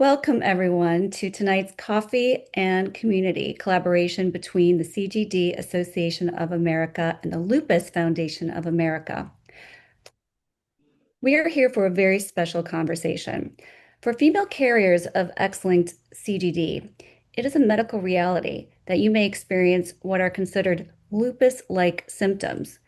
Welcome, everyone, to tonight's Coffee and Community collaboration between the CGD Association of America and the Lupus Foundation of America. We are here for a very special conversation. For female carriers of X-linked CGD, it is a medical reality that you may experience what are considered lupus-like symptoms.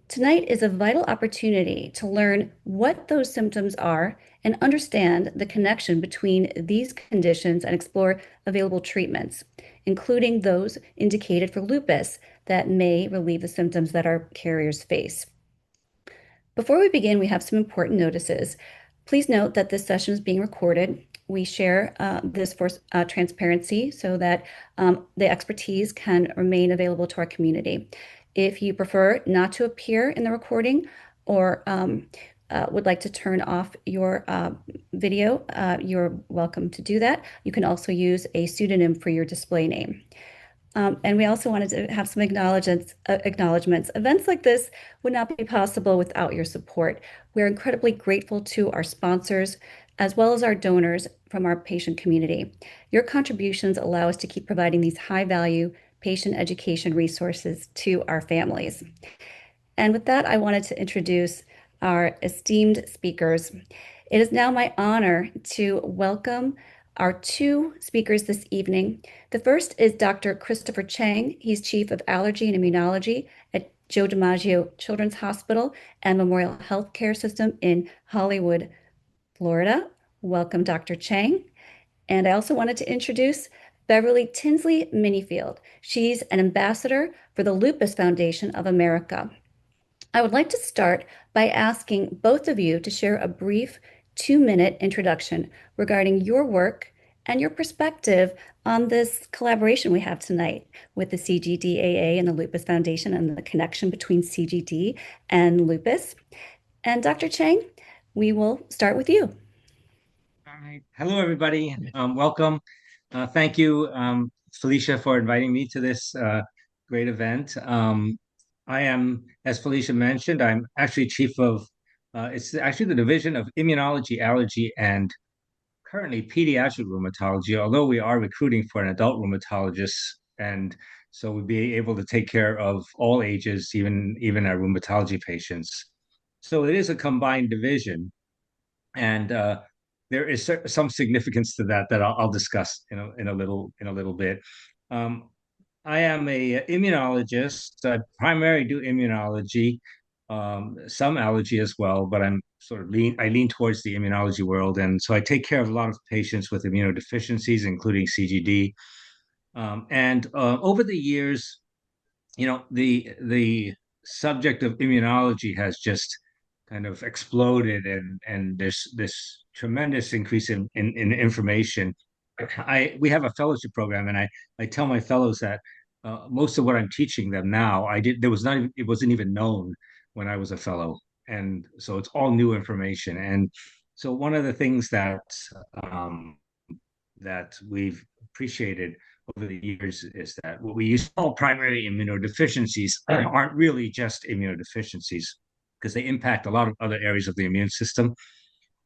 Tonight is a vital opportunity to learn what those symptoms are and understand the connection between these conditions and explore available treatments, including those indicated for lupus that may relieve the symptoms that our carriers face. Before we begin, we have some important notices. Please note that this session is being recorded. We share this for transparency so that the expertise can remain available to our community. If you prefer not to appear in the recording or would like to turn off your video, you're welcome to do that. You can also use a pseudonym for your display name. And we also wanted to have some acknowledgements. Events like this would not be possible without your support. We're incredibly grateful to our sponsors, as well as our donors from our patient community. Your contributions allow us to keep providing these high-value patient education resources to our families. And with that, I wanted to introduce our esteemed speakers. It is now my honor to welcome our two speakers this evening. The first is Dr. Christopher Chang. He's Chief of Allergy and Immunology at Joe DiMaggio Children's Hospital and Memorial Healthcare System in Hollywood, Florida. Welcome, Dr. Chang. And I also wanted to introduce Beverly Tinsley Minniefield. She's an ambassador for the Lupus Foundation of America. I would like to start by asking both of you to share a brief 2-minute introduction regarding your work and your perspective on this collaboration we have tonight with the CGDAA and the Lupus Foundation and the connection between CGD and lupus. And Dr. Chang, we will start with you. All right. Hello, everybody. Welcome. Thank you, Felicia, for inviting me to this great event. I am, as Felicia mentioned, I'm actually chief of, it's actually the Division of Immunology, Allergy, and currently pediatric rheumatology, although we are recruiting for an adult rheumatologist. And so we'll be able to take care of all ages, even our rheumatology patients. So it is a combined division. And there is some significance to that I'll discuss in a little bit. Um, I am a immunologist. I primarily do immunology, some allergy as well, but I lean towards the immunology world, and so I take care of a lot of patients with immunodeficiencies, including CGD. And over the years, the subject of immunology has just kind of exploded, and there's this tremendous increase in information. We have a fellowship program, and I tell my fellows that most of what I'm teaching them now, it wasn't even known when I was a fellow, and so it's all new information. And so one of the things um, that we've appreciated over the years is that what we used to call primary immunodeficiencies aren't really just immunodeficiencies because they impact a lot of other areas of the immune system.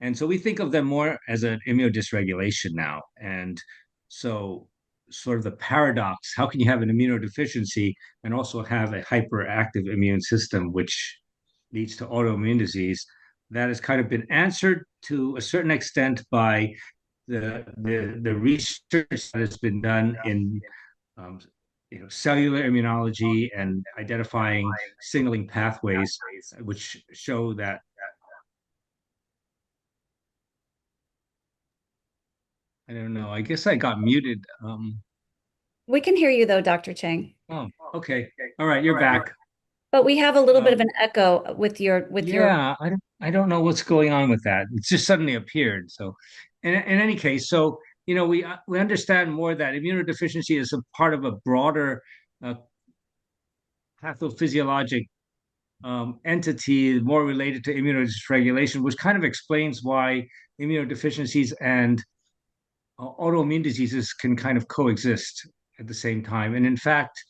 And so we think of them more as an immunodysregulation now. And so, sort of the paradox, how can you have an immunodeficiency and also have a hyperactive immune system, which leads to autoimmune disease? That has kind of been answered to a certain extent by the research that has been done in um, cellular immunology and identifying signaling pathways, which show that. I don't know. I guess I got muted. We can hear you though, Dr. Chang, Oh, okay. All right, you're back. but we have a little bit of Um, an echo with your. yeah, I don't know what's going on with that. It just suddenly appeared. So, in any case, so we understand more that immunodeficiency is a part of a broader uh, pathophysiologic entity more related to immunodysregulation, which kind of explains why immunodeficiencies and autoimmune diseases can kind of coexist at the same time. And in fact,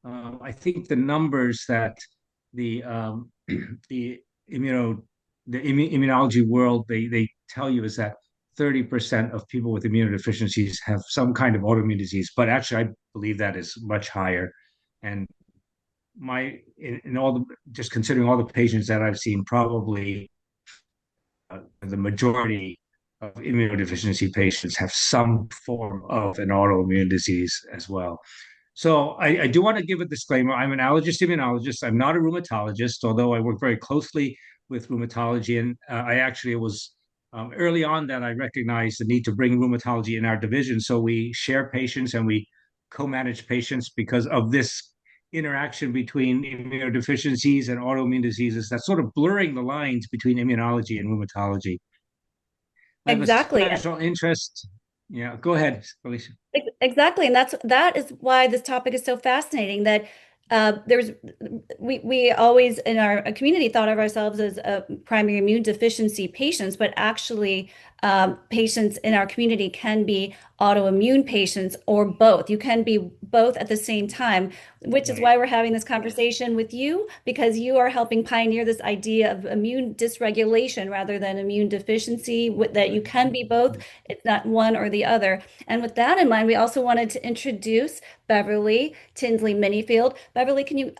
I think the numbers that the the immuno the immunology world they tell you is that 30% of people with immunodeficiencies have some kind of autoimmune disease, but actually, I believe that is much higher. And in all the just considering all the patients that I've seen, probably the majority of immunodeficiency patients have some form of an autoimmune disease as well. So I do want to give a disclaimer. I'm an allergist immunologist. I'm not a rheumatologist, although I work very closely with rheumatology. And I actually was early on that I recognized the need to bring rheumatology in our division. So we share patients and we co-manage patients because of this interaction between immunodeficiencies and autoimmune diseases that's sort of blurring the lines between immunology and rheumatology. I have a Exactly. special interest. Yeah, go ahead, Felicia. Exactly, and that is why this topic is so fascinating. That there's we always in our community thought of ourselves as primary immune deficiency patients, but actually patients in our community can be autoimmune patients or both. You can be both at the same time, which is Right. why we're having this conversation with you because you are helping pioneer this idea of immune dysregulation rather than immune deficiency. That you can be both. It's not one or the other. And with that in mind, we also wanted to introduce Beverly Tinsley Minniefield. Beverly, can you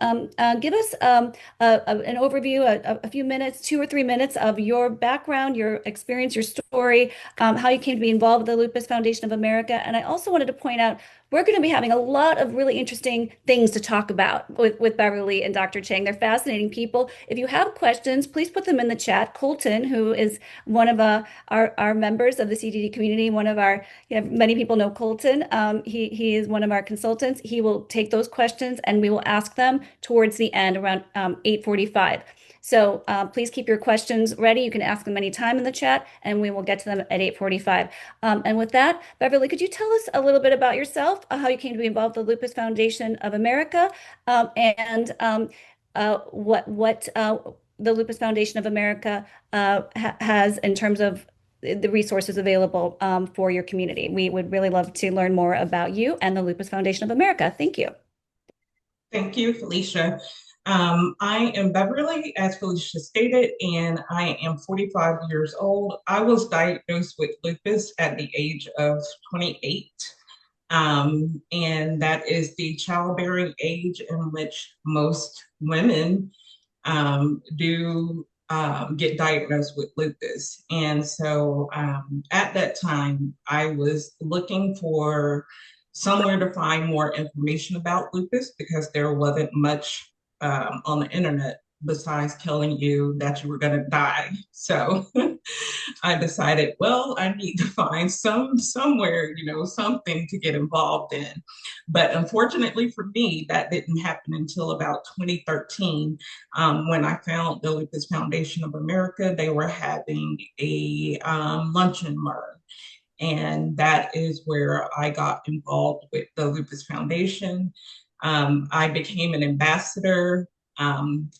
give us an overview, a few minutes, 2 or 3 minutes of your background, your experience, your story, how you came to be involved with the Lupus Foundation of America? And I also wanted to point out we're going to be having a lot of really interesting things to talk about with Beverly and Dr. Chang. They're fascinating people. If you have questions, please put them in the chat. Colton, who is one of our members of the CGD community, one of our, many people know Colton. He is one of our consultants. He will take those questions and we will ask them towards the end around 8:45. So please keep your questions ready. You can ask them anytime in the chat, and we will get to them at 8:45. And with that, Beverly, could you tell us a little bit about yourself, how you came to be involved with the Lupus Foundation of America, and what the Lupus Foundation of America has in terms of the resources available for your community? We would really love to learn more about you and the Lupus Foundation of America. Thank you. Thank you, Felicia. I am Beverly, as Felicia stated, and I am 45 years old. I was diagnosed with lupus at the age of 28, and that is the childbearing age in which most women do get diagnosed with lupus. And so at that time, I was looking for somewhere to find more information about lupus because there wasn't much on the internet besides telling you that you were going to die. So I decided, well, I need to find somewhere, something to get involved in. But unfortunately for me, that didn't happen until about 2013 when I found the Lupus Foundation of America. They were having a lunch and learn. And that is where I got involved with the Lupus Foundation. I became an ambassador.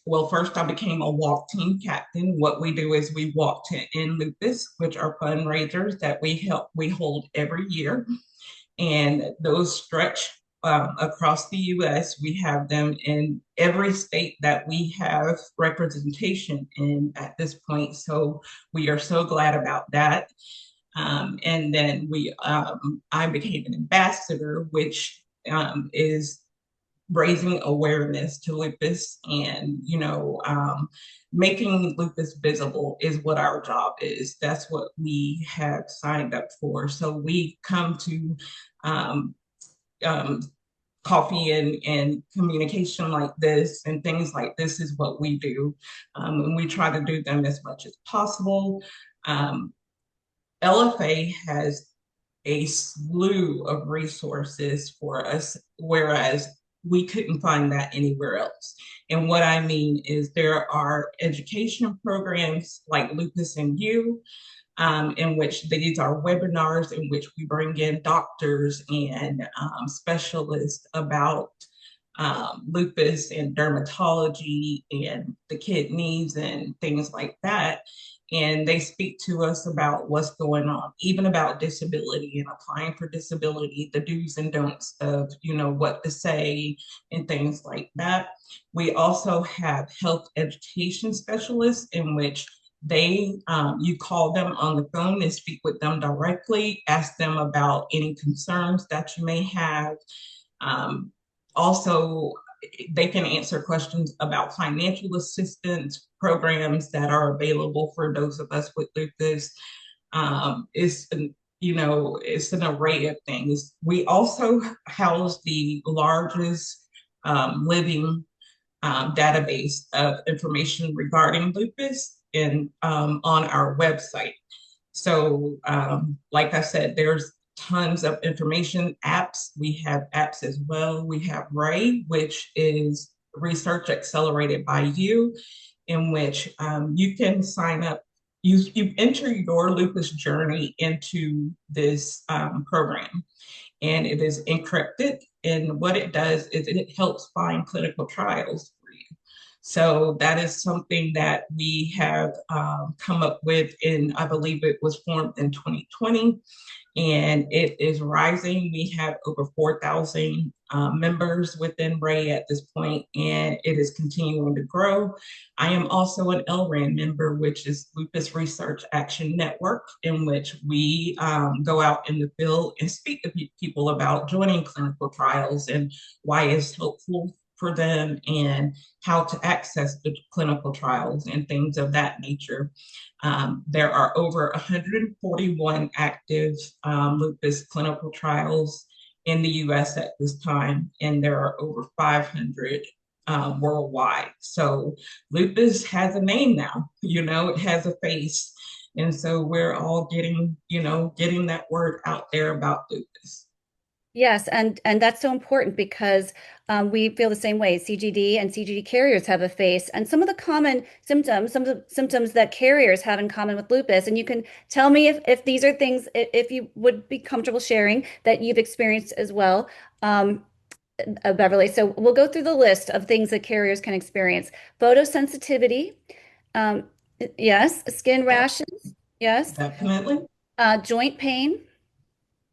Well, first I became a walk team captain. What we do is we walk to end lupus, which are fundraisers that we hold every year. And those stretch across the US. We have them in every state that we have representation in at this point. So we are so glad about that. And then I became an ambassador, which is raising awareness to lupus and making lupus visible is what our job is. That's what we have signed up for. So we come to um, um, coffee and communication like this and things like this is what we do, and we try to do them as much as possible. um, LFA has a slew of resources for us, whereas we couldn't find that anywhere else. And what I mean is there are education programs like Lupus and You, in which these are webinars in which we bring in doctors and specialists about lupus and dermatology and the kidneys and things like that. And they speak to us about what's going on, even about disability and applying for disability, the do's and don'ts of, what to say and things like that. We also have health education specialists in which you call them on the phone and speak with them directly, ask them about any concerns that you may have. Um, Also, they can answer questions about financial assistance programs that are available for those of us with lupus. It's it's an array of things. We also house the largest living database of information regarding lupus on our website. So, like I said, there's tons of information, apps. We have apps as well. We have Ray, which is research accelerated by you, in which you can sign up. You enter your lupus journey into this program, and it is encrypted. And what it does is it helps find clinical trials for you. So that is something that we have come up with, and I believe it was formed in 2020, and it is rising. We have over 4,000 members within Ray at this point, and it is continuing to grow. I am also an LRAN member, which is Lupus Research Action Network, in which we go out in the field and speak to people about joining clinical trials and why it's helpful for them and how to access the clinical trials and things of that nature. There are over 141 active lupus clinical trials in the US at this time, and there are over 500 worldwide. So lupus has a name now, it has a face. And so we're all getting that word out there about lupus. Yes, and that's so important because we feel the same way. CGD and CGD carriers have a face, and some of the common symptoms, some of the symptoms that carriers have in common with lupus. And you can tell me if these are things, if you would be comfortable sharing that you've experienced as well, Beverly. So we'll go through the list of things that carriers can experience. Photosensitivity, um, yes. Skin rashes, yes. Definitely. Joint pain,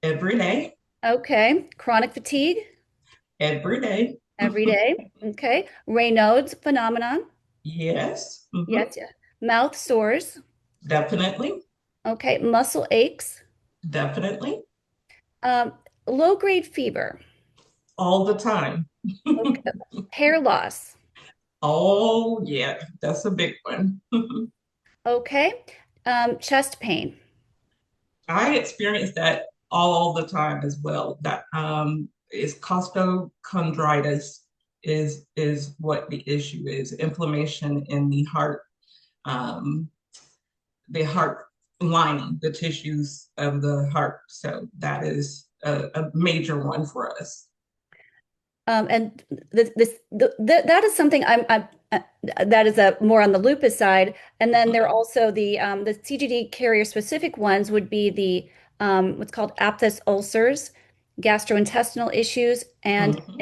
Every day. okay. Chronic fatigue. Every day. Every day. Okay. Raynaud's phenomenon. Yes. Yes, yeah. Mouth sores. Definitely. Okay. Muscle aches. Definitely. Um, low grade fever. All the time. Okay. Hair loss. Oh, yeah, that's a big one. Okay. Chest pain. I experience that all the time as well. That is costochondritis is what the issue is. Inflammation in um, the heart lining, the tissues of the heart. So that is a major one for us. And that is something I'm that is a more on the lupus side. And then there are also the CGD carrier specific ones would be the what's called aphthous ulcers, gastrointestinal issues, and Mhm.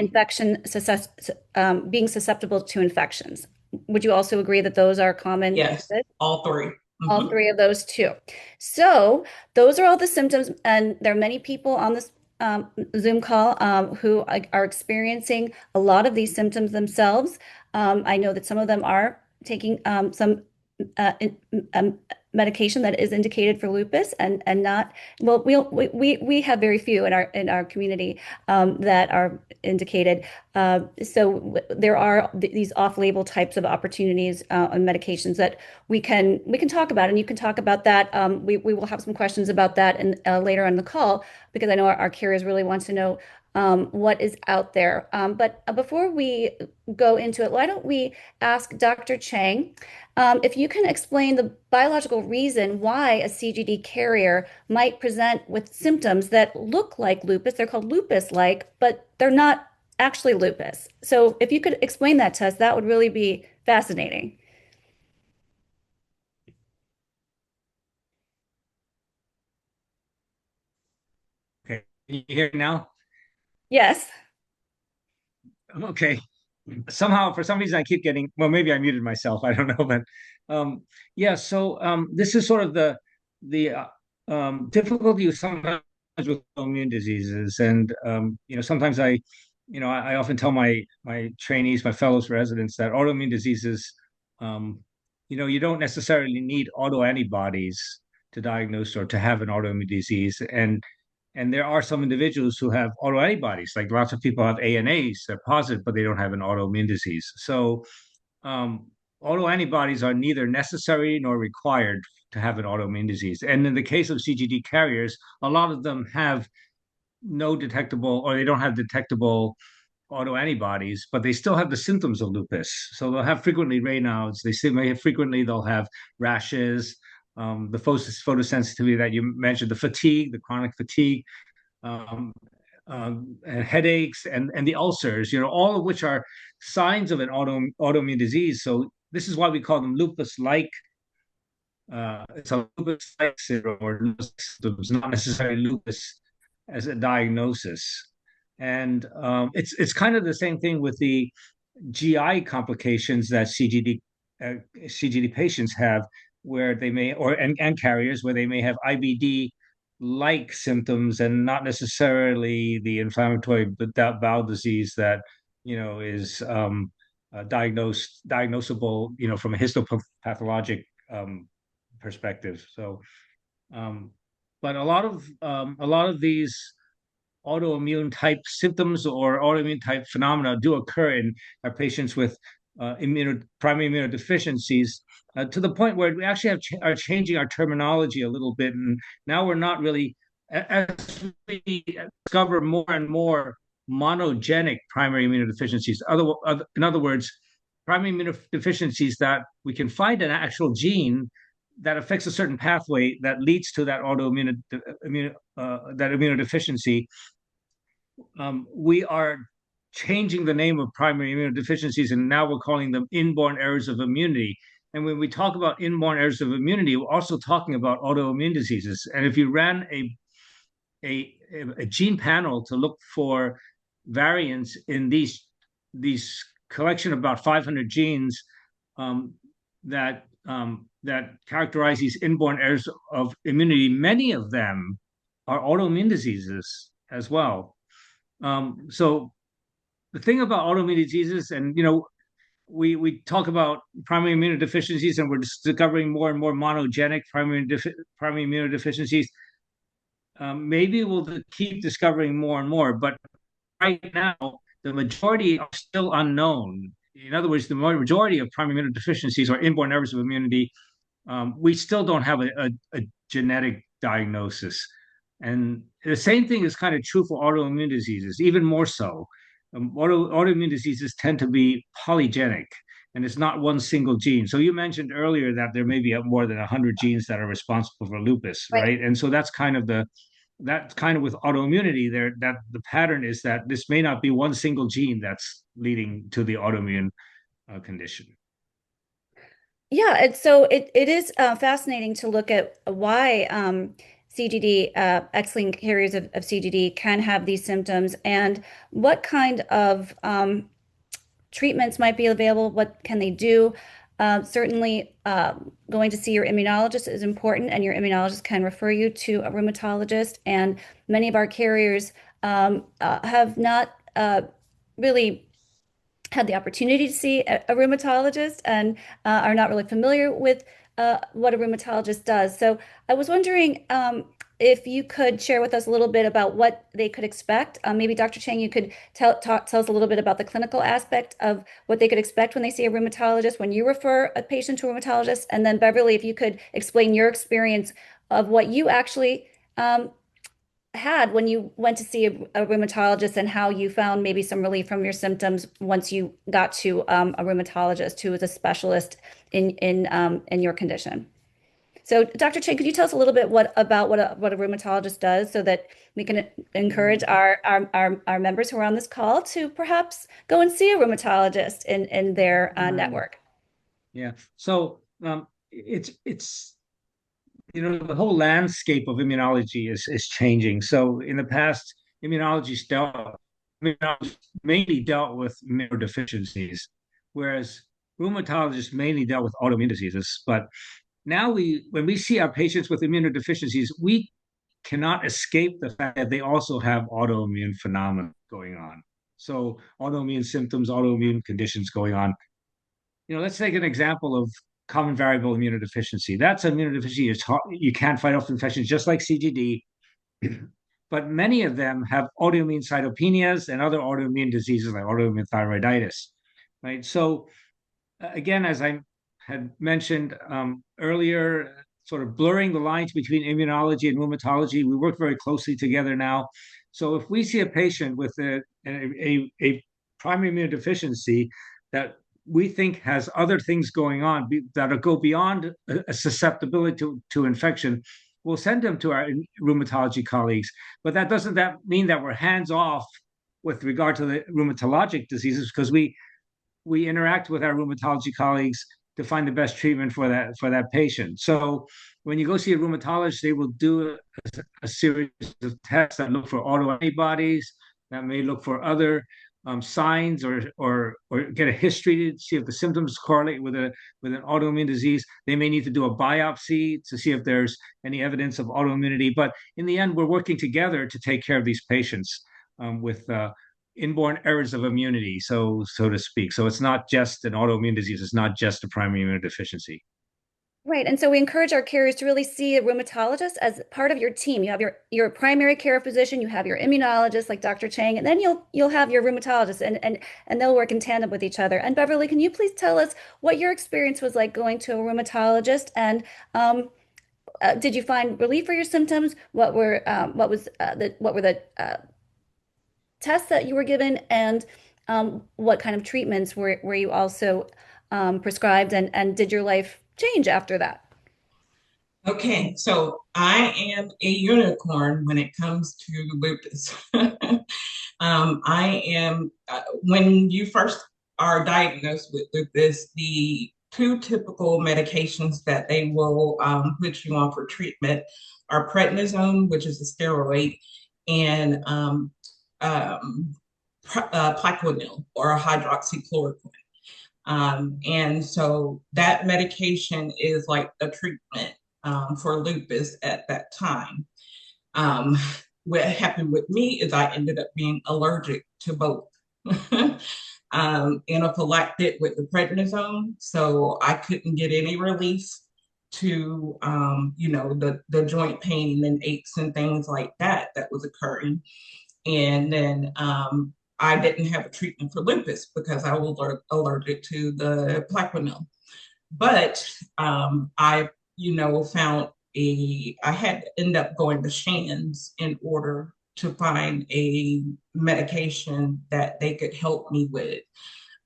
being susceptible to infections. Would you also agree that those are common to Yes, this? all three. All Mhm. three of those too. So those are all the symptoms, and there are many people on this Zoom call who are experiencing a lot of these symptoms themselves. I know that some of them are taking some uh, in- um, medication that is indicated for lupus, and not well. We have very few in our community that are indicated. There are these off-label types of opportunities and medications that we can talk about, and you can talk about that. We will have some questions about that and later on the call because I know our carriers really want to know what is out there. But before we go into it, why don't we ask Dr. Chang if you can explain the biological reason why a CGD carrier might present with symptoms that look like lupus. They're called lupus-like, but they're not actually lupus. So if you could explain that to us, that would really be fascinating. Okay. Can you hear me now? Yes. Okay. Somehow, for some reason, I keep getting, well, maybe I muted myself. I don't know, but um, yeah. So this is sort of the difficulty with sometimes with autoimmune diseases, and sometimes I often tell my trainees, my fellows, residents that autoimmune diseases, um, you don't necessarily need autoantibodies to diagnose or to have an autoimmune disease. And there are some individuals who have autoantibodies, like lots of people have ANAs, they're positive, but they don't have an autoimmune disease. So um, autoantibodies are neither necessary nor required to have an autoimmune disease. And in the case of CGD carriers, a lot of them have no detectable, or they don't have detectable autoantibodies, but they still have the symptoms of lupus. So they'll have frequently Raynaud's. They still may have frequently they'll have rashes, the photosensitivity that you mentioned, the fatigue, the chronic fatigue, um, and headaches, and the ulcers. All of which are signs of an autoimmune disease. So this is why we call them lupus-like. It's a lupus-like syndrome or lupus symptoms, not necessarily lupus as a diagnosis. And it's kind of the same thing with the GI complications that CGD patients have, where they may and carriers where they may have IBD like symptoms and not necessarily the inflammatory bowel disease that is diagnosable from a histopathologic perspective. So um, but a lot of these autoimmune type symptoms or autoimmune type phenomena do occur in our patients with primary immunodeficiencies, to the point where we actually are changing our terminology a little bit. And now we're not really, as we discover more and more monogenic primary immunodeficiencies. In other words, primary immunodeficiencies that we can find an actual gene that affects a certain pathway that leads to that that immunodeficiency. We are changing the name of primary immunodeficiencies, and now we're calling them inborn errors of immunity. And when we talk about inborn errors of immunity, we're also talking about autoimmune diseases. And if you ran a, a gene panel to look for variants in these collection of about 500 genes, um, that characterize these inborn errors of immunity, many of them are autoimmune diseases as well. So the thing about autoimmune diseases, and we talk about primary immunodeficiencies, and we're discovering more and more monogenic primary immunodeficiencies. Maybe we'll keep discovering more and more, but right now the majority are still unknown. In other words, the majority of primary immunodeficiencies or inborn errors of immunity, we still don't have a genetic diagnosis. And the same thing is kind of true for autoimmune diseases, even more so. Autoimmune diseases tend to be polygenic, and it's not one single gene. So you mentioned earlier that there may be more than 100 genes that are responsible for lupus, Right. right? And so that's kind of with autoimmunity there, that the pattern is that this may not be one single gene that's leading to the autoimmune condition. Yeah, and so it is fascinating to look at why CGD, X-linked carriers of CGD can have these symptoms and what kind of treatments might be available, what can they do. Certainly, going to see your immunologist is important, and your immunologist can refer you to a rheumatologist. And many of our carriers have not really had the opportunity to see a rheumatologist and are not really familiar with what a rheumatologist does. So I was wondering if you could share with us a little bit about what they could expect. Maybe Dr. Chang, you could tell us a little bit about the clinical aspect of what they could expect when they see a rheumatologist, when you refer a patient to a rheumatologist. And then Beverly, if you could explain your experience of what you actually had when you went to see a rheumatologist and how you found maybe some relief from your symptoms once you got to a rheumatologist who is a specialist in your condition. So, Dr. Chang, could you tell us a little bit about what a rheumatologist does so that we can encourage our members who are on this call to perhaps go and see a rheumatologist in their network? Yeah. So it's the whole landscape of immunology is changing. So in the past, immunology mainly dealt with immunodeficiencies, whereas rheumatologists mainly dealt with autoimmune diseases. But now when we see our patients with immunodeficiencies, we cannot escape the fact that they also have autoimmune phenomena going on. So autoimmune symptoms, autoimmune conditions going on. Let's take an example of common variable immunodeficiency. That's immunodeficiency. You can't fight off infections just like CGD, but many of them have autoimmune cytopenias and other autoimmune diseases like autoimmune thyroiditis, right? So again, as I had mentioned earlier, sort of blurring the lines between immunology and rheumatology, we work very closely together now. So if we see a patient with a primary immunodeficiency that we think has other things going on that go beyond a susceptibility to infection, we'll send them to our rheumatology colleagues. But that mean that we're hands off with regard to the rheumatologic diseases, because we interact with our rheumatology colleagues to find the best treatment for that patient. So when you go see a rheumatologist, they will do a series of tests that look for autoantibodies, that may look for other signs, or get a history to see if the symptoms correlate with an autoimmune disease. They may need to do a biopsy to see if there's any evidence of autoimmunity. But in the end, we're working together to take care of these patients with inborn errors of immunity, so to speak. So it's not just an autoimmune disease. It's not just a primary immunodeficiency. Right. And so we encourage our carriers to really see a rheumatologist as part of your team. You have your primary care physician, you have your immunologist like Dr. Chang, and then you'll have your rheumatologist, and they'll work in tandem with each other. And Beverly, can you please tell us what your experience was like going to a rheumatologist, and did you find relief for your symptoms? What were the tests that you were given, and what kind of treatments were you also prescribed, and did your life change after that? Okay, so I am a unicorn when it comes to lupus. I am, when you first are diagnosed with lupus, the two typical medications that they will put you on for treatment are prednisone, which is a steroid, and plaquenil, or hydroxychloroquine. And so that medication is like a treatment for lupus at that time. Um, what happened with me is I ended up being allergic to both. Anaphylactic with the prednisone, so I couldn't get any relief to the joint pain and aches and things like that was occurring. And then I didn't have a treatment for lupus because I was allergic to the plaquenil. But I, found I had to end up going to Shands in order to find a medication that they could help me with.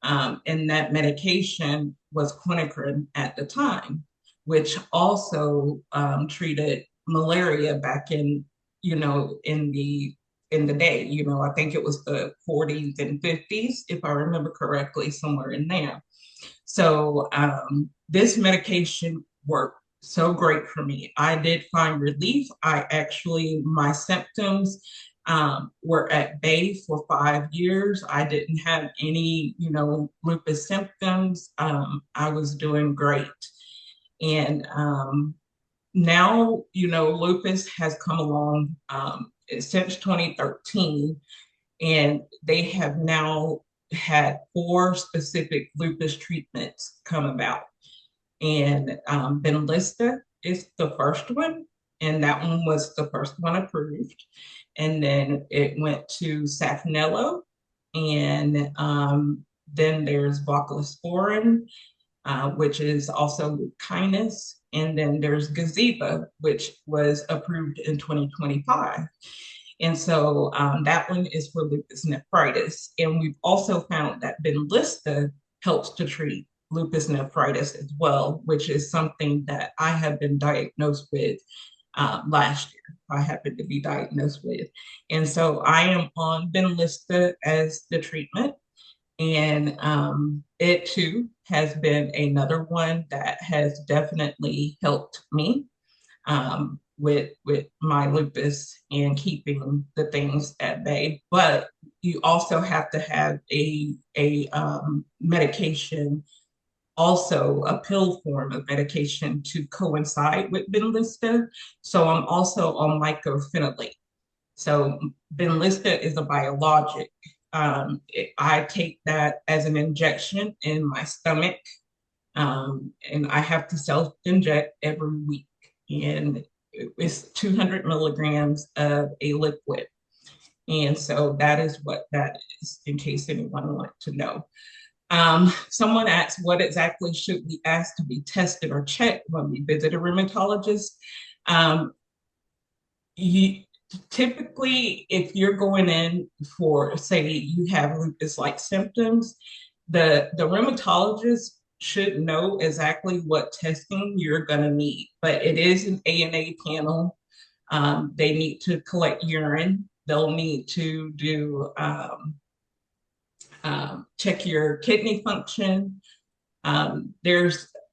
And that medication was quinacridone at the time, which also treated malaria back in, in the day. I think it was the 40s and 50s, if I remember correctly, somewhere in there. So this medication worked so great for me. I did find relief. My symptoms were at bay for 5 years. I didn't have any, lupus symptoms. I was doing great. And now, lupus has come along since 2013, and they have now had 4 specific lupus treatments come about. And Benlysta is the first one, and that one was the first one approved. And then it went to Safnello, and then there's voclosporin, which is also lupkynis. And then there's Gazyva, which was approved in 2025. And so that one is for lupus nephritis. And we've also found that Benlysta helps to treat lupus nephritis as well, which is something that I have been diagnosed with last year. I happened to be diagnosed with. And so I am on Benlysta as the treatment. And it too has been another one that has definitely helped me with my lupus and keeping the things at bay. But you also have to have a medication, also a pill form of medication, to coincide with Benlysta. So I'm also on mycophenolate. So Benlysta is a biologic. I take that as an injection in my stomach And I have to self-inject every week. And it's 200 milligrams of a liquid. And so that is what that is, in case anyone wanted to know. Someone asked, what exactly should we ask to be tested or checked when we visit a rheumatologist? Um, you, Typically, if you're going in for, say, you have lupus-like symptoms, the rheumatologist should know exactly what testing you're going to need. But it is an ANA panel. They need to collect urine. They'll need to do check your kidney function.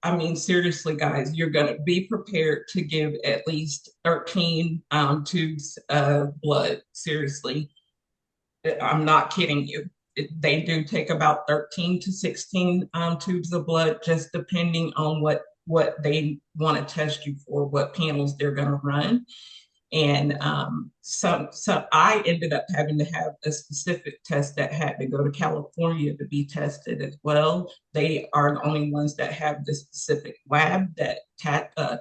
I mean, seriously, guys, you're going to be prepared to give at least 13 tubes of blood. Seriously, I'm not kidding you. They do take about 13 to 16 tubes of blood, just depending on what they want to test you for, what panels they're going to run. And so I ended up having to have a specific test that had to go to California to be tested as well. They are the only ones that have the specific lab that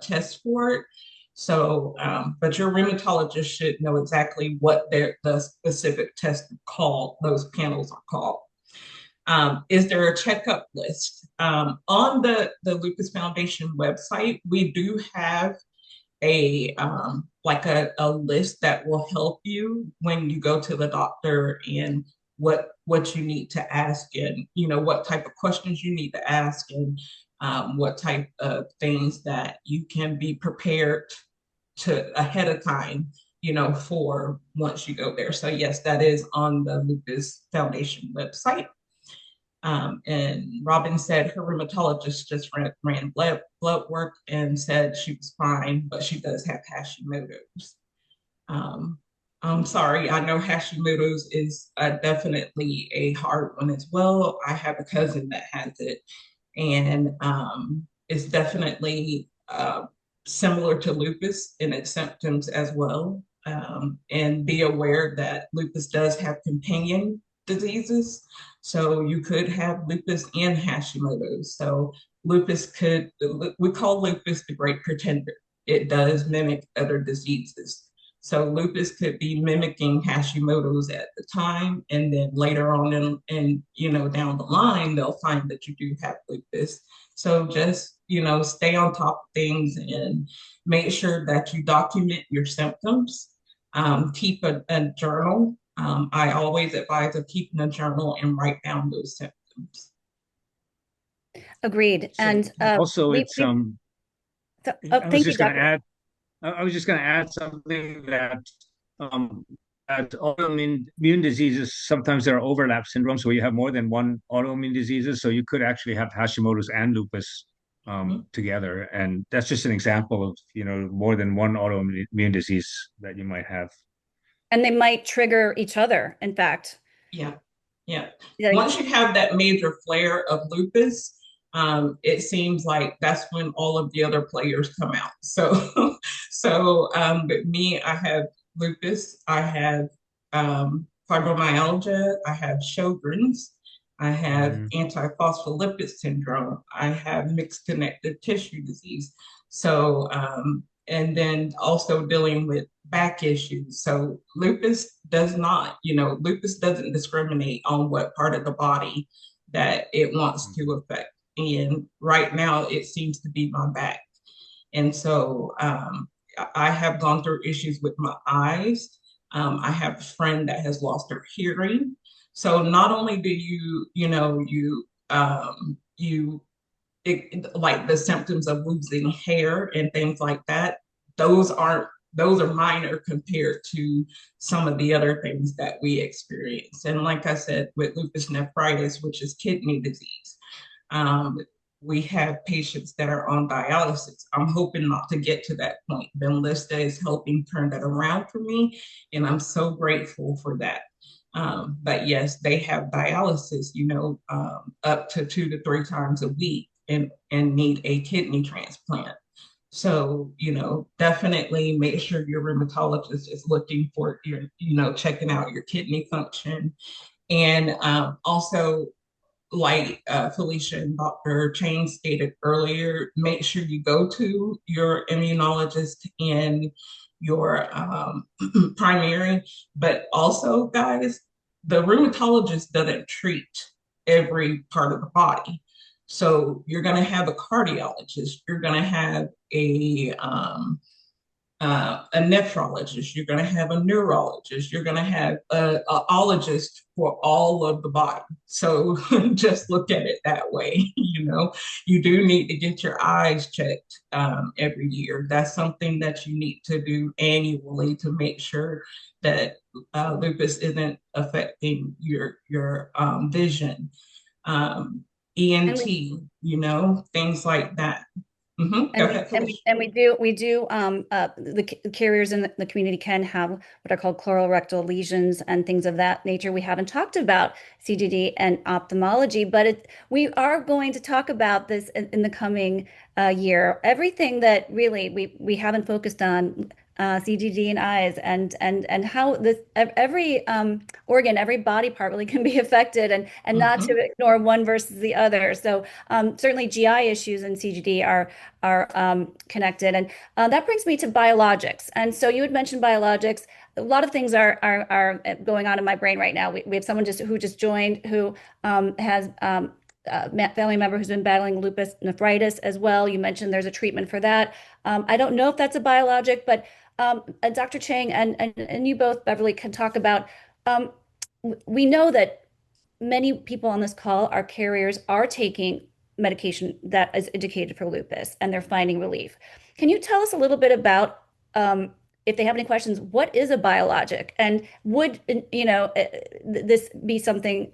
tests for it. So, but your rheumatologist should know exactly what the specific test called, those panels are called. Is there a checkup list? On the Lupus Foundation website, we do have like a list that will help you when you go to the doctor, and what you need to ask, and what type of questions you need to ask, and what type of things that you can be prepared to ahead of time, for once you go there. So yes, that is on the Lupus Foundation website. And Robin said her rheumatologist just ran blood work and said she was fine, but she does have Hashimoto's. I'm sorry, I know Hashimoto's is definitely a hard one as well. I have a cousin that has it, and it's definitely similar to lupus in its symptoms as well. And be aware that lupus does have companion diseases. So you could have lupus and Hashimoto's. So we call lupus the great pretender. It does mimic other diseases. So lupus could be mimicking Hashimoto's at the time, and then later on in down the line, they'll find that you do have lupus. So just, stay on top of things and make sure that you document your symptoms. Keep a journal. I always advise of keeping a journal and write down those symptoms. Agreed. So And also, it's I was thank you, just going to Dr. add. I was just going to add something um, that autoimmune immune diseases, sometimes there are overlap syndromes where you have more than one autoimmune diseases. So you could actually have Hashimoto's and lupus Mhm. together, and that's just an example of more than one autoimmune disease that you might have. And they might trigger each other, in fact. Yeah, yeah. Yeah. Once you have that major flare of lupus, it seems like that's when all of the other players come out. So, but me, I have lupus, I have fibromyalgia, I have Sjogren's, I have Mm. antiphospholipid syndrome, I have mixed connective tissue disease. So, and then also dealing with back issues. So lupus doesn't discriminate on what part of the body that it wants to affect. And right now it seems to be my back. And so I have gone through issues with my eyes. I have a friend that has lost her hearing. So not only do you like the symptoms of losing hair and things like that, those are minor compared to some of the other things that we experience. And like I said, with lupus nephritis, which is kidney disease, um, we have patients that are on dialysis. I'm hoping not to get to that point. Benlysta is helping turn that around for me, and I'm so grateful for that. But yes, they have dialysis, up to 2 to 3 times a week, and need a kidney transplant. So, definitely make sure your rheumatologist is looking for checking out your kidney function. And also, like Felicia and Dr. Chang stated earlier, make sure you go to your immunologist in your primary, but also, guys, the rheumatologist doesn't treat every part of the body. So you're going to have a cardiologist, you're going to have a nephrologist, you're going to have a neurologist, you're going to have a ologist for all of the body. So just look at it that way. You do need to get your eyes checked every year. That's something that you need to do annually to make sure that lupus isn't affecting your vision. And ENT, things like that. Go And ahead, Felicia. we do the carriers in the community can have what are called colorectal lesions and things of that nature. We haven't talked about CGD and ophthalmology, but we are going to talk about this in the coming year. Everything that really we haven't focused on, CGD and eyes, and how this every organ, every body part really can be affected, and not to Mm-hmm. ignore one versus the other. So certainly GI issues and CGD are connected. And that brings me to biologics. And so you had mentioned biologics. A lot of things are going on in my brain right now. We have someone who just joined who has family member who's been battling lupus nephritis as well. You mentioned there's a treatment for that. I don't know if that's a biologic, but Dr. Chang and you both, Beverly, can talk about. Um, we know that many people on this call, our carriers, are taking medication that is indicated for lupus and they're finding relief. Can you tell us a little bit about, if they have any questions, what is a biologic? And would, this be something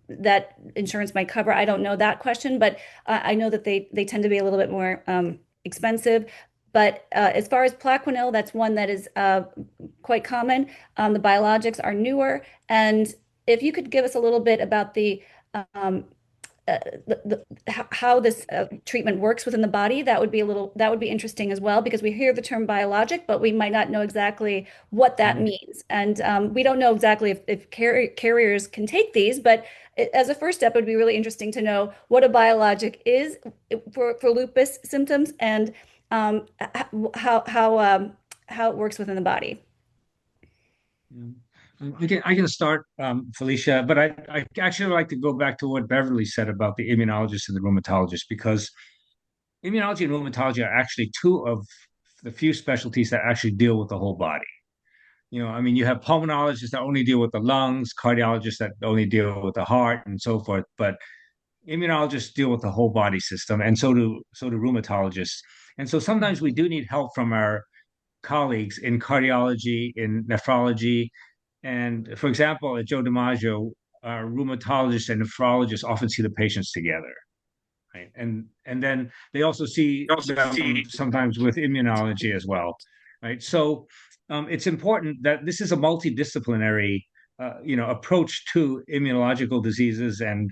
that insurance might cover? I don't know that question, but I know that they tend to be a little bit more expensive. But as far as Plaquenil, that's one that is quite common. The biologics are newer. And if you could give us a little bit about um, how this treatment works within the body, that would be interesting as well, because we hear the term biologic, but we might not know exactly what that means, and we don't know exactly if carriers can take these. But as a first step, it would be really interesting to know what a biologic is for lupus symptoms, and how it works within the body. Yeah. I can start, Felicia, but I actually would like to go back to what Beverly said about the immunologist and the rheumatologist, because immunology and rheumatology are actually two of the few specialties that actually deal with the whole body. I mean, you have pulmonologists that only deal with the lungs, cardiologists that only deal with the heart, and so forth. But immunologists deal with the whole body system, and so do rheumatologists. And so sometimes we do need help from our colleagues in cardiology, in nephrology, and for example, at Joe DiMaggio, rheumatologists and nephrologists often see the patients together, right? And then they also see them sometimes with immunology as well, right? So it's important that this is a multidisciplinary, approach to immunological diseases and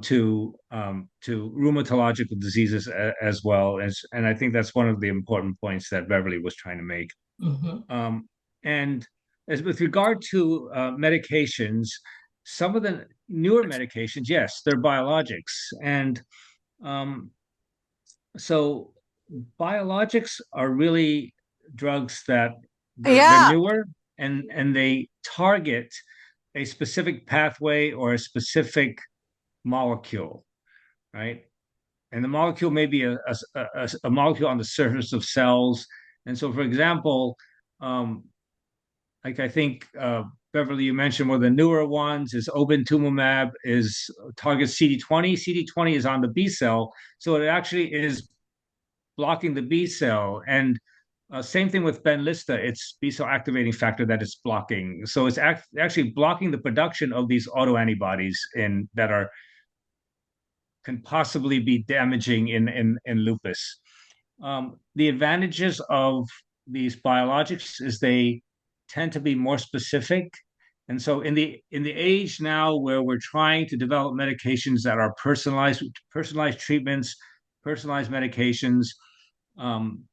to rheumatological diseases as well as, and I think that's one of the important points that Beverly was trying to make. Mm-hmm. And as with regard to medications, some of the newer medications, yes, they're biologics, and um, so biologics are really drugs that they're Yeah. newer, and they target a specific pathway or a specific molecule, right? And the molecule may be a molecule on the surface of cells. And so, for example, um, like I think Beverly, you mentioned one of the newer ones is obintumumab, is targets CD20. CD20 is on the B cell, so it actually is blocking the B cell. And same thing with Benlysta, it's B cell activating factor that it's blocking. So it's actually blocking the production of these autoantibodies in that are can possibly be damaging in lupus. The advantages of these biologics is they tend to be more specific. And so in the age now where we're trying to develop medications that are personalized treatments, personalized medications, um,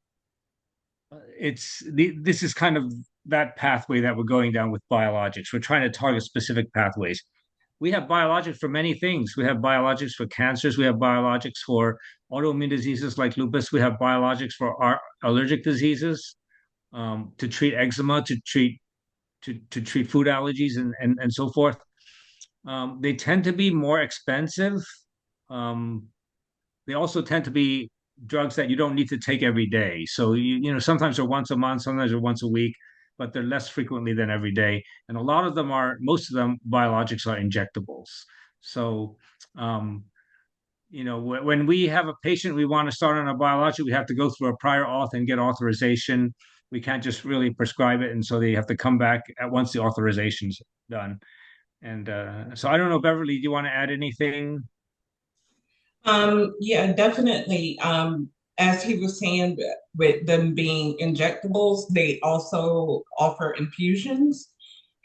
this is kind of that pathway that we're going down with biologics. We're trying to target specific pathways. we have biologics for many things. We have biologics for cancers. We have biologics for autoimmune diseases like lupus. We have biologics for our allergic diseases, to treat eczema, to treat food allergies, and so forth. They tend to be more expensive. Um, they also tend to be drugs that you don't need to take every day. So sometimes they're once a month, sometimes they're once a week, but they're less frequently than every day. And a lot of them are, most of them, biologics are injectables. So, when we have a patient we want to start on a biologic, we have to go through a prior auth and get authorization. We can't just really prescribe it, and so they have to come back at once the authorization's done. And so I don't know, Beverly, do you want to add anything? Yeah, definitely. As he was saying, with them being injectables, they also offer infusions.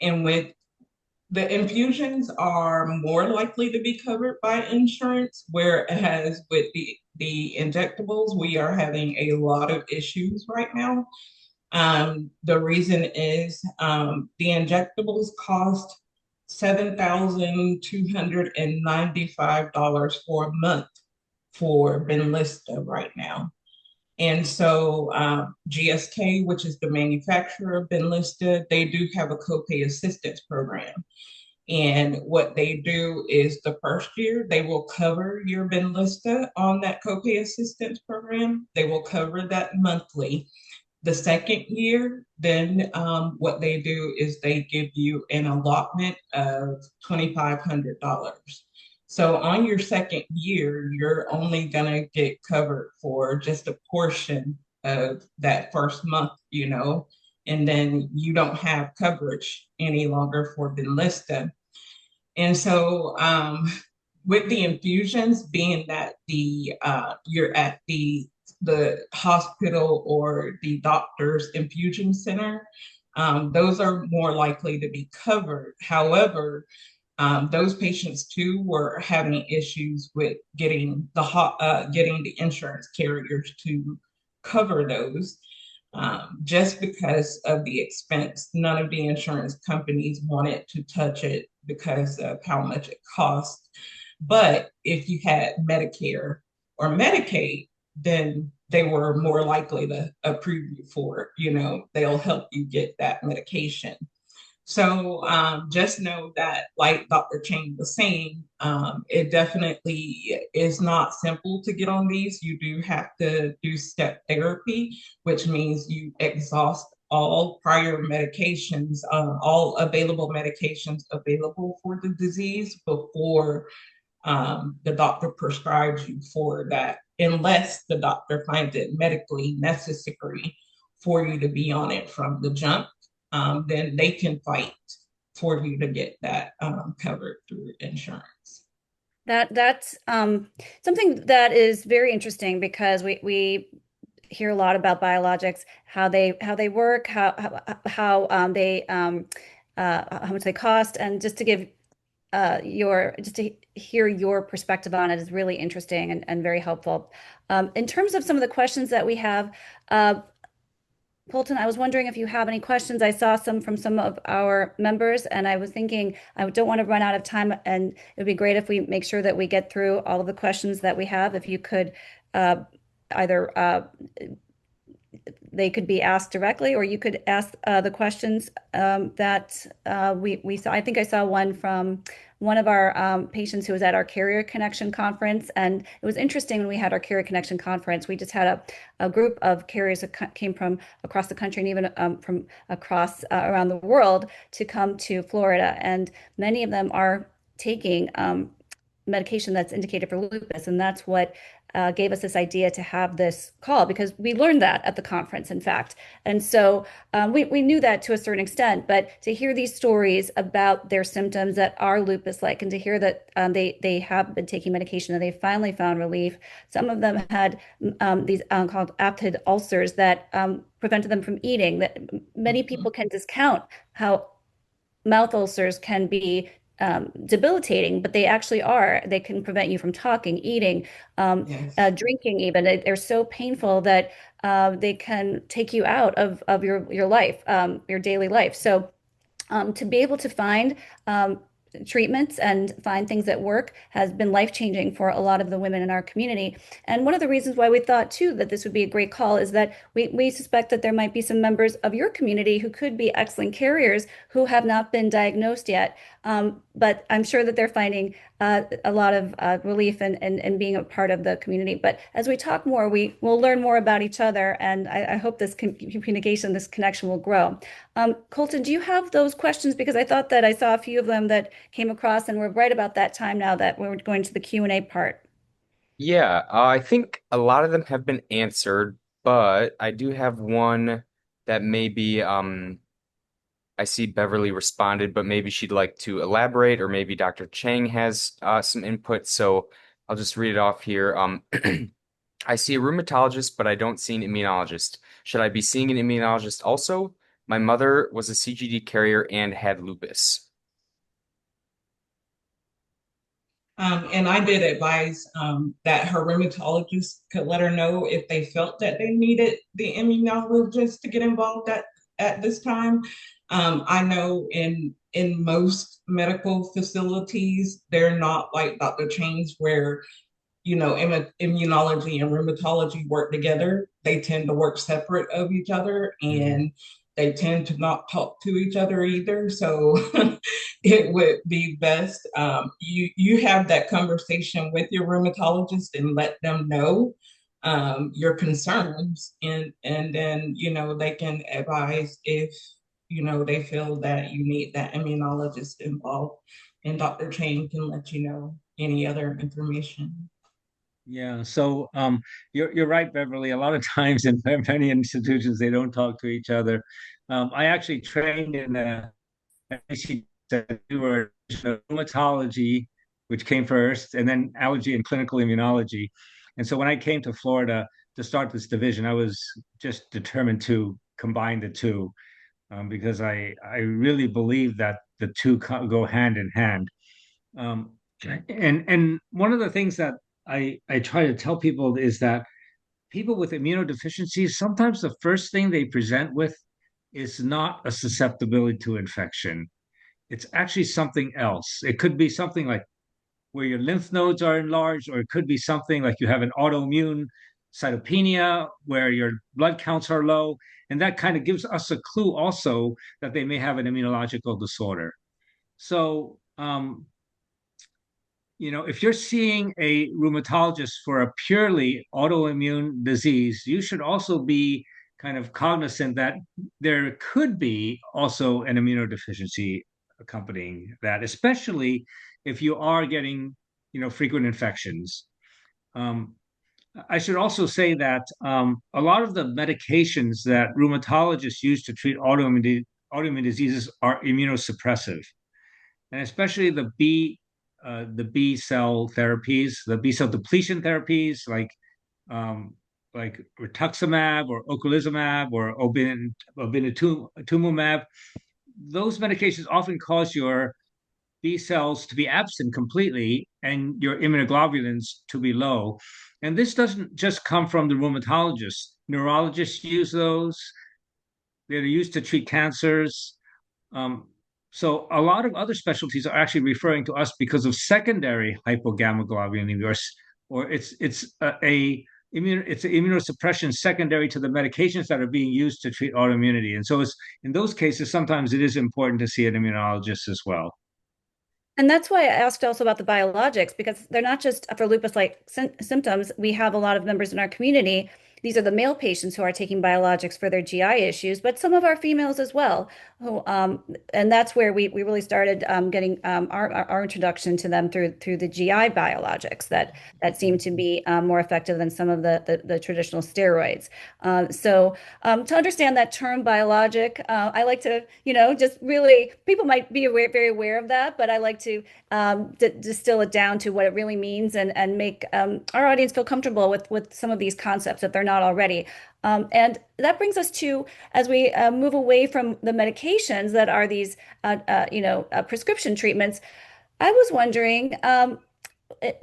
And with the infusions are more likely to be covered by insurance, whereas with the injectables, we are having a lot of issues right now. The reason is the injectables cost $7,295 for a month for Benlysta right now. And so GSK, which is the manufacturer of Benlysta, they do have a copay assistance program. And what they do is the first year, they will cover your Benlysta on that copay assistance program. They will cover that monthly. The second year, then what they do is they give you an allotment of $2,500. So on your second year, you're only going to get covered for just a portion of that first month, and then you don't have coverage any longer for Benlysta. And so with the infusions, being that you're at the hospital or the doctor's infusion center, those are more likely to be covered. However, those patients too were having issues with getting the insurance carriers to cover those. Just because of the expense, none of the insurance companies wanted to touch it because of how much it costs. But if you had Medicare or Medicaid, then they were more likely to approve you for it. They'll help you get that medication. So just know that, like Dr. Chang was saying, it definitely is not simple to get on these. You do have to do step therapy, which means you exhaust all prior medications, all available medications available for the disease before the doctor prescribes you for that, unless the doctor finds it medically necessary for you to be on it from the jump. Then they can fight for you to get that covered through insurance. That's something that is very interesting because we hear a lot about biologics, how they work, how much they cost, and just to give just to hear your perspective on it is really interesting and very helpful. In terms of some of the questions that we have, Polton, I was wondering if you have any questions. I saw some from some of our members, and I was thinking I don't want to run out of time, and it would be great if we make sure that we get through all of the questions that we have. If you could either they could be asked directly, or you could ask the questions that we saw. I think I saw one from one of our patients who was at our Carrier Connection conference, and it was interesting when we had our Carrier Connection conference. We just had a group of carriers that came from across the country and even from across around the world to come to Florida, and many of them are taking medication that's indicated for lupus, and that's what gave us this idea to have this call, because we learned that at the conference, in fact. And so we knew that to a certain extent, but to hear these stories about their symptoms that are lupus-like, and to hear that they have been taking medication and they finally found relief. Some of them had these called aptid ulcers that prevented them from eating. That many people can discount how mouth ulcers can be debilitating, but they actually are. They can prevent you from talking, eating, Yes. drinking even. They're so painful that they can take you out of your life, your daily life. So to be able to find treatments and find things that work has been life-changing for a lot of the women in our community. And one of the reasons why we thought too that this would be a great call is that we suspect that there might be some members of your community who could be excellent carriers who have not been diagnosed yet. But I'm sure that they're finding a lot of relief in being a part of the community. But as we talk more, we will learn more about each other, and I hope this communication, this connection will grow. Colton, do you have those questions? Because I thought that I saw a few of them that came across, and we're right about that time now that we're going to the Q&A part. Yeah, I think a lot of them have been answered, but I do have one that maybe I see Beverly responded, but maybe she'd like to elaborate, or maybe Dr. Chang has some input. So I'll just read it off here. I see a rheumatologist, but I don't see an immunologist. Should I be seeing an immunologist also? My mother was a CGD carrier and had lupus. And I did advise that her rheumatologist could let her know if they felt that they needed the immunologist to get involved at this time. I know in most medical facilities, they're not like Dr. Chang's where immunology and rheumatology work together. They tend to work separate of each other, Mhm. and they tend to not talk to each other either. So it would be best you have that conversation with your rheumatologist and let them know your concerns, and then they can advise if they feel that you need that immunologist involved, and Dr. Chang can let you know any other information. Yeah, so you're right, Beverly. A lot of times in many institutions they don't talk to each other. I actually trained in we were rheumatology, which came first, and then allergy and clinical immunology. And so when I came to Florida to start this division, I was just determined to combine the two because I really believe that the two go hand in hand. Um, and one of the things that I try to tell people is that people with immunodeficiencies, sometimes the first thing they present with is not a susceptibility to infection. It's actually something else. It could be something like where your lymph nodes are enlarged, or it could be something like you have an autoimmune cytopenia where your blood counts are low. And that kind of gives us a clue also that they may have an immunological disorder. So, if you're seeing a rheumatologist for a purely autoimmune disease, you should also be kind of cognizant that there could be also an immunodeficiency accompanying that, especially if you are getting, frequent infections. Um, I should also say that a lot of the medications that rheumatologists use to treat autoimmune diseases are immunosuppressive, and especially the B cell therapies, the B cell depletion therapies um, like rituximab or ocrelizumab or obinutuzumab. Those medications often cause your B cells to be absent completely and your immunoglobulins to be low. And this doesn't just come from the rheumatologists. Neurologists use those. They're used to treat cancers. Um, so a lot of other specialties are actually referring to us because of secondary hypogammaglobulinemia, or it's an immunosuppression secondary to the medications that are being used to treat autoimmunity. And so it's in those cases, sometimes it is important to see an immunologist as well. And that's why I asked also about the biologics, because they're not just for lupus-like symptoms. We have a lot of members in our community. These are the male patients who are taking biologics for their GI issues, but some of our females as well. Who, and that's where we really started getting our introduction to them through the GI biologics that seem to be more effective than some of the traditional steroids. So to understand that term biologic, I like to, just really, people might be very aware of that, but I like to distill it down to what it really means and make our audience feel comfortable with some of these concepts if they're not already. And that brings us to, as we move away from the medications that are these, prescription treatments, I was wondering,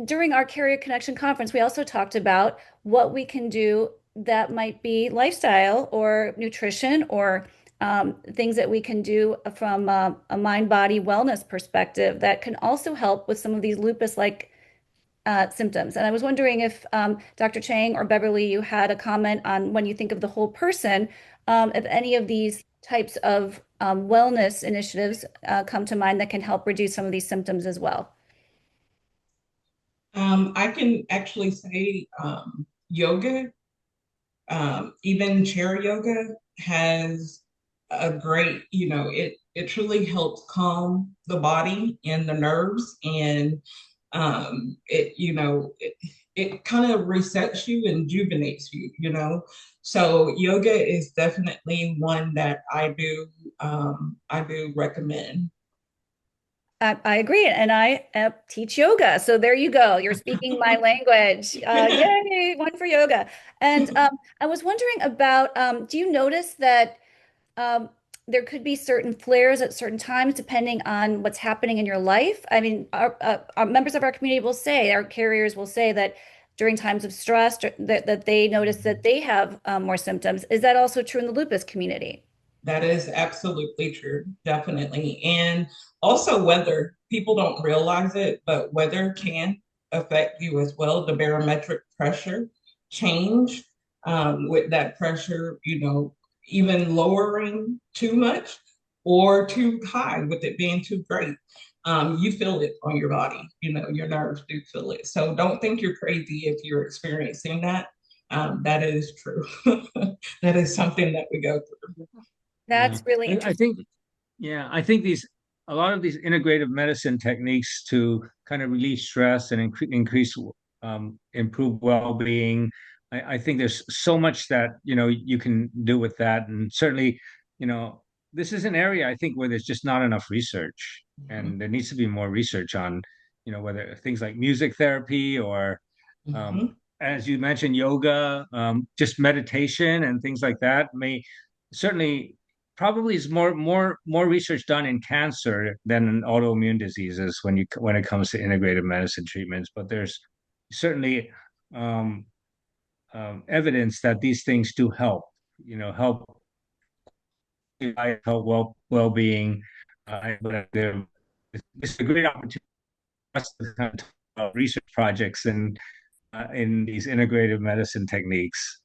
during our Carrier Connection conference, we also talked about what we can do that might be lifestyle or nutrition or things that we can do from a mind-body wellness perspective that can also help with some of these lupus-like symptoms. And I was wondering if Dr. Chang or Beverly, you had a comment on when you think of the whole person, if any of these types of wellness initiatives come to mind that can help reduce some of these symptoms as well. I can actually say yoga, even chair yoga has a great, it truly helps calm the body and the nerves, and it kind of resets you and rejuvenates you. So yoga is definitely one that I do recommend. I agree, and I teach yoga. So there you go. You're speaking my language. Yay, one for yoga. And I was wondering about, do you notice that um, there could be certain flares at certain times depending on what's happening in your life? I mean, our members of our community will say, our carriers will say that during times of stress, that they notice that they have more symptoms. Is that also true in the lupus community? That is absolutely true, definitely. And also weather. People don't realize it, but weather can affect you as well. The barometric pressure change with that pressure, even lowering too much or too high with it being too great. You feel it on your body, your nerves do feel it. So don't think you're crazy if you're experiencing that. That is true. That is something that we go through. Yeah, That's really I interesting. think, yeah, I think a lot of these integrative medicine techniques to kind of relieve stress and increase, improve well-being. I think there's so much that, you can do with that. And certainly, you know, this is an area I think where there's just not enough research, Mhm. and there needs to be more research on, whether things like music therapy or, um, Mhm. as you mentioned, yoga, just meditation and things like that may certainly probably is more research done in cancer than in autoimmune diseases when it comes to integrative medicine treatments. But there's certainly um, evidence that these things do help. Help help well-being. But it's a great opportunity for us to kind of talk about research projects and in these integrative medicine techniques.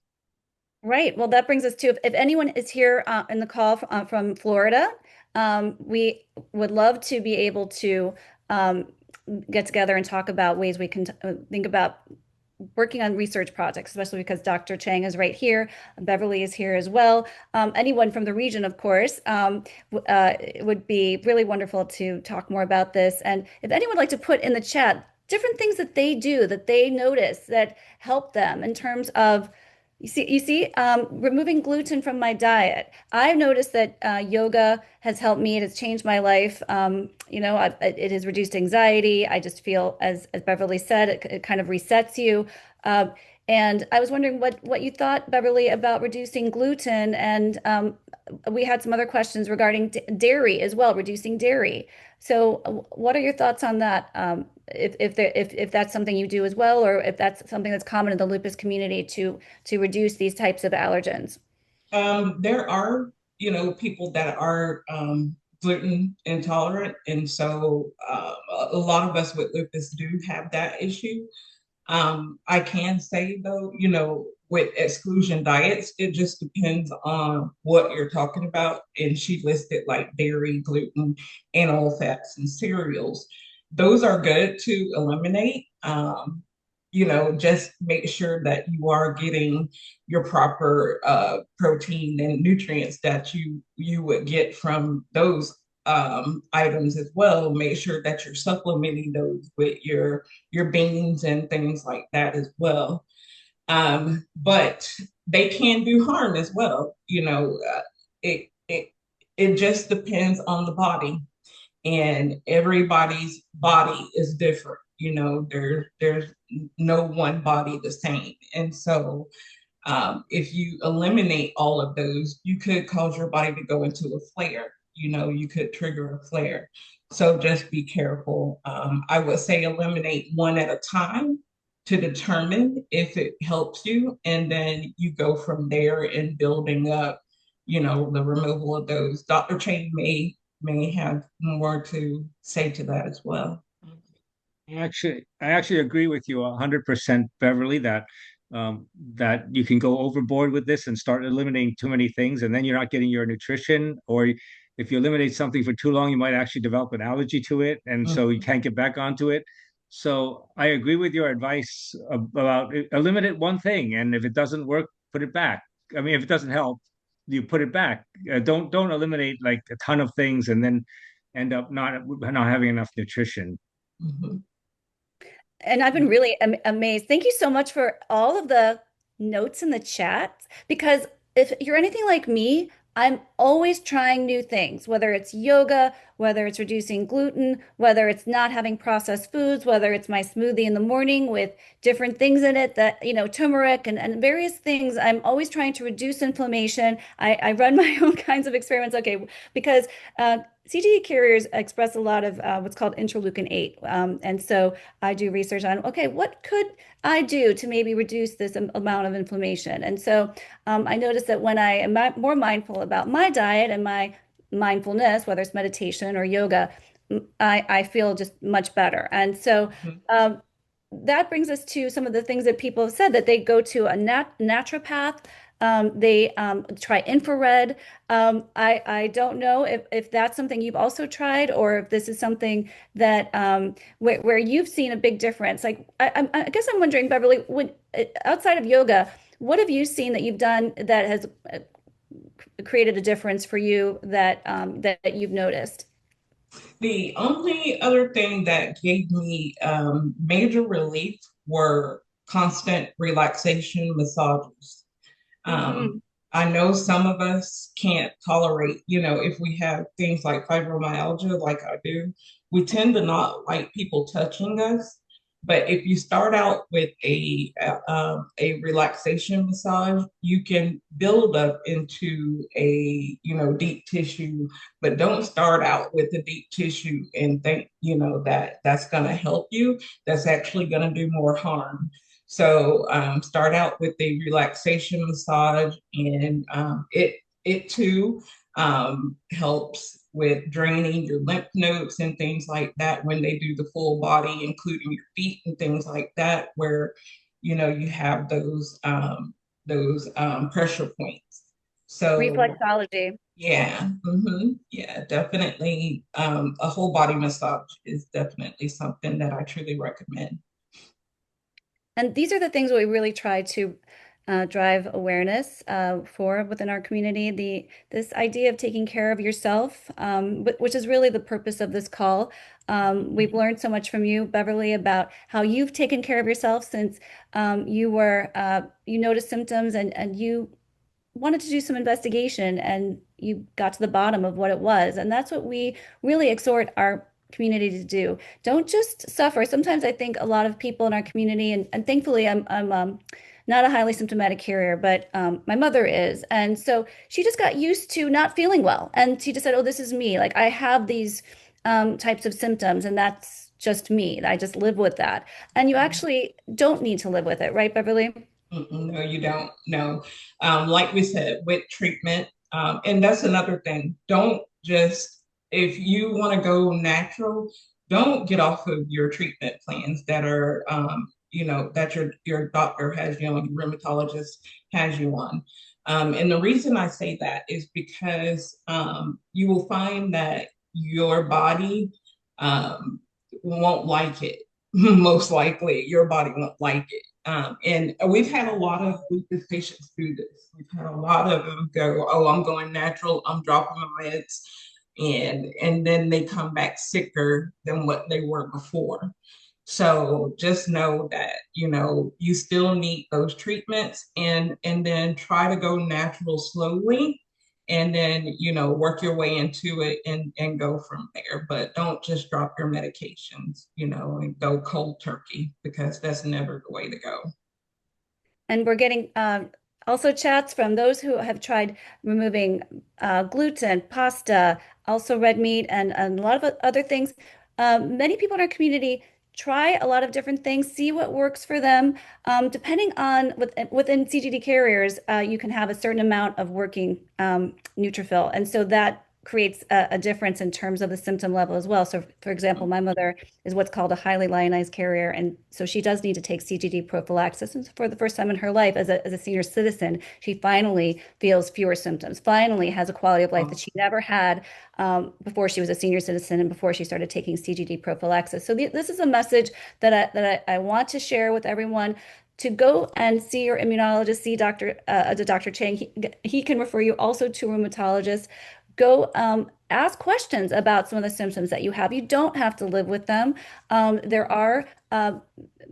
Right. Well, that brings us to if anyone is here in the call from Florida, we would love to be able to um, get together and talk about ways we can think about working on research projects, especially because Dr. Chang is right here. Beverly is here as well. Anyone from the region, of course, it would be really wonderful to talk more about this. And if anyone would like to put in the chat different things that they do, that they notice that help them in terms of removing gluten from my diet. I've noticed that yoga has helped me. It has changed my life. It has reduced anxiety. I just feel, as Beverly said, it kind of resets you. Um, and I was wondering what you thought, Beverly, about reducing gluten. And we had some other questions regarding dairy as well, reducing dairy. So, what are your thoughts on that? If that's something you do as well, or if that's something that's common in the lupus community to reduce these types of allergens. There are, people that are gluten intolerant, and so a lot of us with lupus do have that issue. I can say though, with exclusion diets, it just depends on what you're talking about. And she listed like dairy, gluten, animal fats, and cereals. Those are good to eliminate. Just make sure that you are getting your proper protein and nutrients that you would get from those items as well. Make sure that you're supplementing those with your beans and things like that as well. But they can do harm as well. It just depends on the body, and everybody's body is different. There's no one body the same, and so if you eliminate all of those, you could cause your body to go into a flare. You could trigger a flare. So just be careful. I would say eliminate one at a time to determine if it helps you. And then you go from there in building up, the removal of those. Dr. Chang may have more to say to that as well. I actually agree with you 100%, Beverly, that you can go overboard with this and start eliminating too many things, and then you're not getting your nutrition. Or if you eliminate something for too long, you might actually develop an allergy to it, and so you Mhm. can't get back onto it. So I agree with your advice about eliminate one thing, and if it doesn't work, put it back. I mean, if it doesn't help, you put it back. Don't eliminate like a ton of things and then end up not having enough nutrition. Mhm. And I've been really amazed. Thank you so much for all of the notes in the chat, because if you're anything like me, I'm always trying new things, whether it's yoga, whether it's reducing gluten, whether it's not having processed foods, whether it's my smoothie in the morning with different things in it that, turmeric and various things. I'm always trying to reduce inflammation. I run my own kinds of experiments. Okay, because CGD carriers express a lot of what's called interleukin 8. And so I do research on, okay, what could I do to maybe reduce this amount of inflammation? And so I noticed that when I am more mindful about my diet and my mindfulness, whether it's meditation or yoga, I feel just much better. And so Mhm. that brings us to some of the things that people have said, that they go to a naturopath. They try infrared. I don't know if that's something you've also tried, or if this is something that where you've seen a big difference. Like I guess I'm wondering, Beverly, when outside of yoga, what have you seen that you've done that has created a difference for you that you've noticed? The only other thing that gave me major relief were constant relaxation massages. Um, Hmm. I know some of us can't tolerate, if we have things like fibromyalgia, like I do, we tend to not like people touching us. But if you start out with a relaxation massage, you can build up into a deep tissue. But don't start out with the deep tissue and think that that's going to help you. That's actually going to do more harm. So start out with the relaxation massage, and it too helps with draining your lymph nodes and things like that when they do the full body, including your feet and things like that, where you have those pressure points. So Reflexology. yeah, yeah, definitely. A whole body massage is definitely something that I truly recommend. And these are the things we really try to drive awareness for within our community. This idea of taking care of yourself, which is really the purpose of this call. We've learned so much from you, Beverly, about how you've taken care of yourself since you noticed symptoms, and you wanted to do some investigation, and you got to the bottom of what it was. And that's what we really exhort our community to do. Don't just suffer. Sometimes I think a lot of people in our community, and thankfully I'm not a highly symptomatic carrier, but my mother is. And so she just got used to not feeling well. And she just said, oh, this is me. Like I have these types of symptoms, and that's just me. I just live with that. And you actually don't need to live with it, right, Beverly? Mm-mm, no, you don't. No. Like we said, with treatment, and that's another thing. Don't just, if you want to go natural, don't get off of your treatment plans that are, that your doctor has you on, your rheumatologist has you on. And the reason I say that is because you will find that your body um, won't like it. Most likely, your body won't like it. And we've had a lot of lupus patients do this. We've had a lot of them go, "Oh, I'm going natural. I'm dropping my meds," and then they come back sicker than what they were before. So just know that you still need those treatments, and then try to go natural slowly, and then work your way into it and go from there. But don't just drop your medications, and go cold turkey, because that's never the way to go. And we're getting also chats from those who have tried removing gluten, pasta, also red meat, and a lot of other things. Many people in our community try a lot of different things, see what works for them. Depending on within CGD carriers, you can have a certain amount of working neutrophil, and so that creates a difference in terms of the symptom level as well. So, for example, my mother is what's called a highly lionized carrier, and so she does need to take CGD prophylaxis. And for the first time in her life, as a senior citizen, she finally feels fewer symptoms, finally has a quality of life that she never had before she was a senior citizen and before she started taking CGD prophylaxis. So this is a message that I want to share with everyone, to go and see your immunologist, see Dr. Chang. He can refer you also to rheumatologists. Go ask questions about some of the symptoms that you have. You don't have to live with them. There are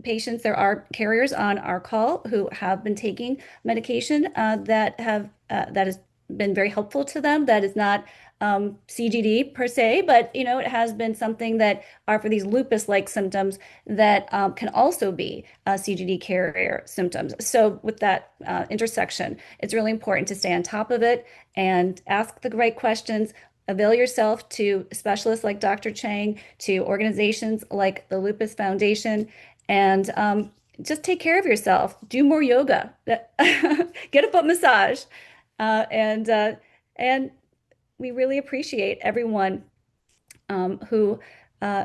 patients, there are carriers on our call who have been taking medication that has been very helpful to them. That is not CGD per se, but it has been something that are for these lupus-like symptoms that can also be CGD carrier symptoms. So with that intersection, it's really important to stay on top of it and ask the right questions. Avail yourself to specialists like Dr. Chang, to organizations like the Lupus Foundation, and just take care of yourself. Do more yoga. Get a foot massage, and we really appreciate everyone who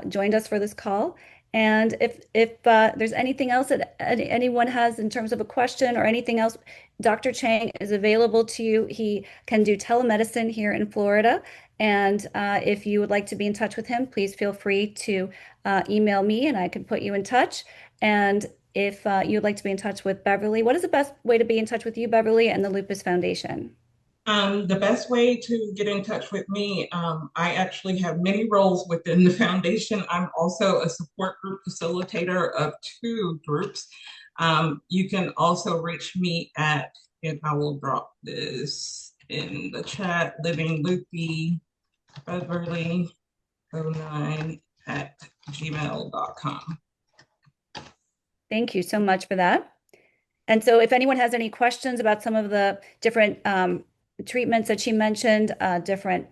joined us for this call. And if there's anything else that anyone has in terms of a question or anything else, Dr. Chang is available to you. He can do telemedicine here in Florida. And if you would like to be in touch with him, please feel free to email me and I can put you in touch. And if you'd like to be in touch with Beverly, what is the best way to be in touch with you, Beverly, and the Lupus Foundation? The best way to get in touch with me, I actually have many roles within the foundation. I'm also a support group facilitator of two groups. You can also reach me at, and I will drop this in the chat, Living Loopy Beverly 09 at gmail.com. Thank you so much for that. And so if anyone has any questions about some of the different treatments that she mentioned, different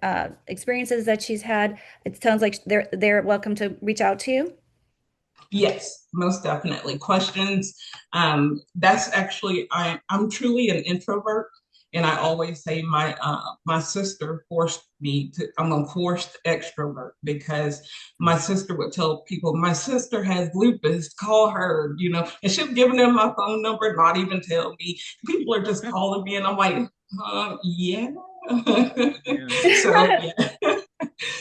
experiences that she's had, it sounds like they're welcome to reach out to you. Yes, most definitely. Questions. That's actually, I'm truly an introvert. And I always say my sister forced me to, I'm a forced extrovert, because my sister would tell people, my sister has lupus, call her, and she'd given them my phone number, not even tell me. People are just calling me and I'm like, yeah. So yeah.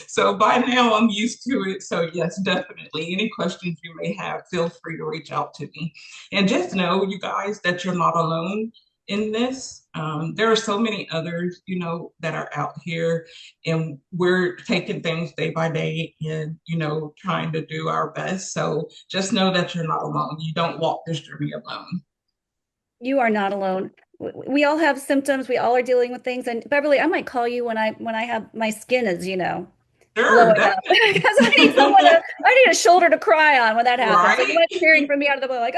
So by now I'm used to it. So yes, definitely. Any questions you may have, feel free to reach out to me. And just know, you guys, that you're not alone in this. There are so many others, that are out here, and we're taking things day by day and, trying to do our best. So just know that you're not alone. You don't walk this journey alone. You are not alone. We all have symptoms. We all are dealing with things. And Beverly, I might call you when I have my skin is, Sure, blowing up because I need a shoulder to cry on when that happens. So you right? might be hearing from me out of the blue, like,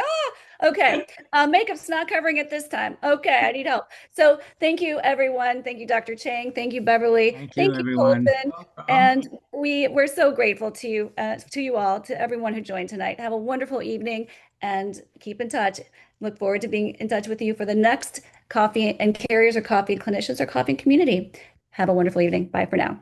okay, makeup's not covering it this time. Okay, I need help. So thank you, everyone. Thank you, Dr. Chang. Thank you, Beverly. Thank you, Thank you, everyone. Colton. And we're so grateful to you all, to everyone who joined tonight. Have a wonderful evening and keep in touch. Look forward to being in touch with you for the next Coffee and Carriers, or Coffee and Clinicians, or Coffee and Community. Have a wonderful evening. Bye for now.